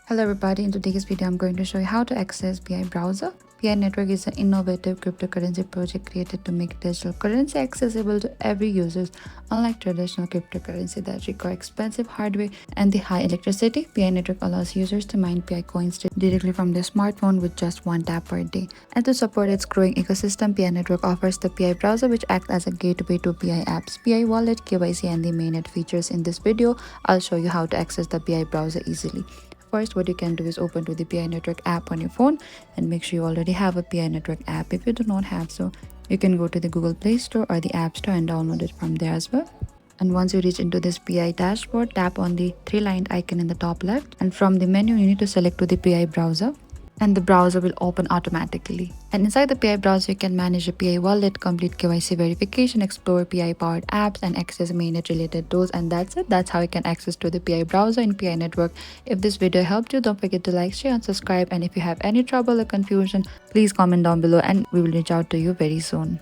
Hello everybody, in today's video I'm going to show you how to access Pi browser. Pi network is an innovative cryptocurrency project created to make digital currency accessible to every user. Unlike traditional cryptocurrency that require expensive hardware and the high electricity, Pi network allows users to mine Pi coins directly from their smartphone with just one tap per day. And to support its growing ecosystem, Pi network offers the Pi browser, which acts as a gateway to Pi apps, Pi Wallet, KYC and the mainnet features. In this video, I'll show you how to access the Pi browser easily. First, what you can do is open to the Pi Network app on your phone and make sure you already have a Pi Network app. If you do not have so, you can go to the Google Play Store or the App Store and download it from there as well. And once you reach into this Pi dashboard, tap on the three-lined icon in the top left. And from the menu, you need to select to the Pi browser. And the browser will open automatically. And inside the Pi browser, you can manage a Pi wallet, complete KYC verification, explore Pi powered apps, and access mainnet related tools. And that's it. That's how you can access to the Pi browser in Pi network. If this video helped you, don't forget to like, share, and subscribe. And if you have any trouble or confusion, please comment down below and we will reach out to you very soon.